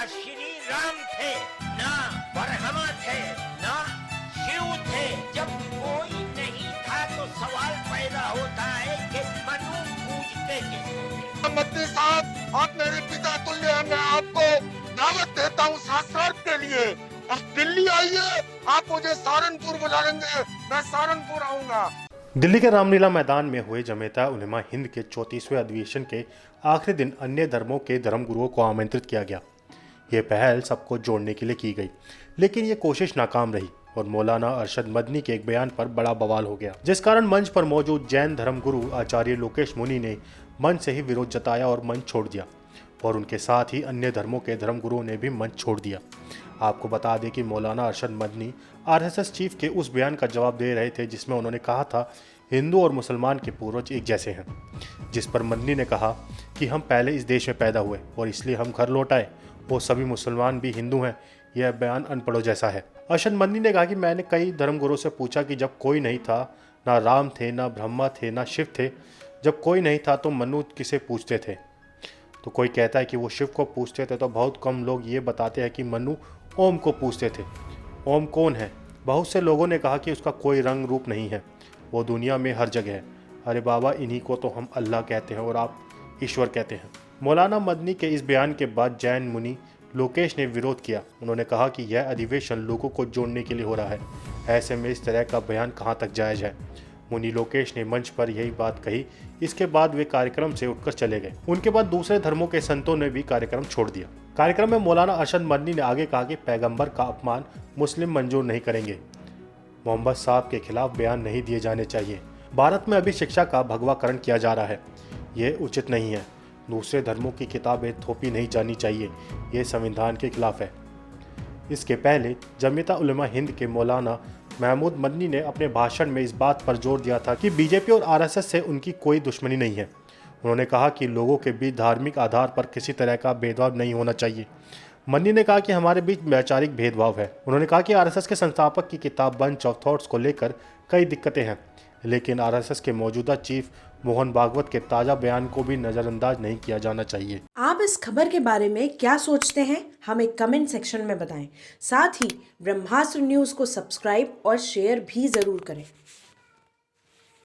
श्री राम थे, ना ब्रह्मा थे, ना शिव थे। जब कोई नहीं था तो सवाल पैदा होता है कि मनु पूजते किसको थे। मद्दी साहब, आप मेरे पिता तुल्य हैं। मैं आपको दावत देता हूँ शास्त्रार्थ के लिए। आप दिल्ली आइए, आप मुझे सहारनपुर बुला लेंगे, मैं सहारनपुर आऊंगा। दिल्ली के रामलीला मैदान में हुए जमेता उलेमा हिंद के 34वें अधिवेशन के आखिरी दिन अन्य धर्मों के धर्मगुरुओं को आमंत्रित किया गया। ये पहल सबको जोड़ने के लिए की गई, लेकिन ये कोशिश नाकाम रही और मौलाना अरशद मदनी के एक बयान पर बड़ा बवाल हो गया, जिस कारण मंच पर मौजूद जैन धर्मगुरु आचार्य लोकेश मुनि ने मंच से ही विरोध जताया और मंच छोड़ दिया, और उनके साथ ही अन्य धर्मों के धर्मगुरुओं ने भी मंच छोड़ दिया। आपको बता दें कि मौलाना अरशद मदनी आरएसएस चीफ के उस बयान का जवाब दे रहे थे जिसमें उन्होंने कहा था हिंदू और मुसलमान के पूर्वज एक जैसे हैं, जिस पर मदनी ने कहा कि हम पहले इस देश में पैदा हुए और इसलिए हम घर लौट आए, वो सभी मुसलमान भी हिंदू हैं। यह बयान अनपढ़ों जैसा है। अरशद मदनी ने कहा कि मैंने कई धर्मगुरुओं से पूछा कि जब कोई नहीं था, ना राम थे, ना ब्रह्मा थे, ना शिव थे, जब कोई नहीं था तो मनु किसे पूछते थे? तो कोई कहता है कि वो शिव को पूछते थे, तो बहुत कम लोग ये बताते हैं कि मनु ओम को पूछते थे। ओम कौन है? बहुत से लोगों ने कहा कि उसका कोई रंग रूप नहीं है, वो दुनिया में हर जगह है। अरे बाबा, इन्हीं को तो हम अल्लाह कहते हैं और आप ईश्वर कहते हैं। मौलाना मदनी के इस बयान के बाद जैन मुनि लोकेश ने विरोध किया। उन्होंने कहा कि यह अधिवेशन लोगों को जोड़ने के लिए हो रहा है, ऐसे में इस तरह का बयान कहाँ तक जायज़ है। मुनि लोकेश ने मंच पर यही बात कही। इसके बाद वे कार्यक्रम से उठकर चले गए। उनके बाद दूसरे धर्मों के संतों ने भी कार्यक्रम छोड़ दिया। कार्यक्रम में मौलाना अरशद मदनी ने आगे कहा कि पैगंबर का अपमान मुस्लिम मंजूर नहीं करेंगे। मोहम्मद साहब के खिलाफ बयान नहीं दिए जाने चाहिए। भारत में अभी शिक्षा का भगवाकरण किया जा रहा है, ये उचित नहीं है। दूसरे धर्मों की किताबें थोपी नहीं जानी चाहिए, ये संविधान के खिलाफ है। इसके पहले जमीयत उलेमा हिंद के मौलाना महमूद मदनी ने अपने भाषण में इस बात पर जोर दिया था कि बीजेपी और आरएसएस से उनकी कोई दुश्मनी नहीं है। उन्होंने कहा कि लोगों के बीच धार्मिक आधार पर किसी तरह का भेदभाव नहीं होना चाहिए। मदनी ने कहा कि हमारे बीच वैचारिक भेदभाव है। उन्होंने कहा कि आरएसएस के संस्थापक की किताब बंच ऑफ थॉट्स को लेकर कई दिक्कतें हैं, लेकिन आरएसएस के मौजूदा चीफ मोहन भागवत के ताज़ा बयान को भी नज़रअंदाज नहीं किया जाना चाहिए। आप इस खबर के बारे में क्या सोचते हैं, हमें कमेंट सेक्शन में बताएं। साथ ही ब्रह्मास्त्र न्यूज़ को सब्सक्राइब और शेयर भी ज़रूर करें।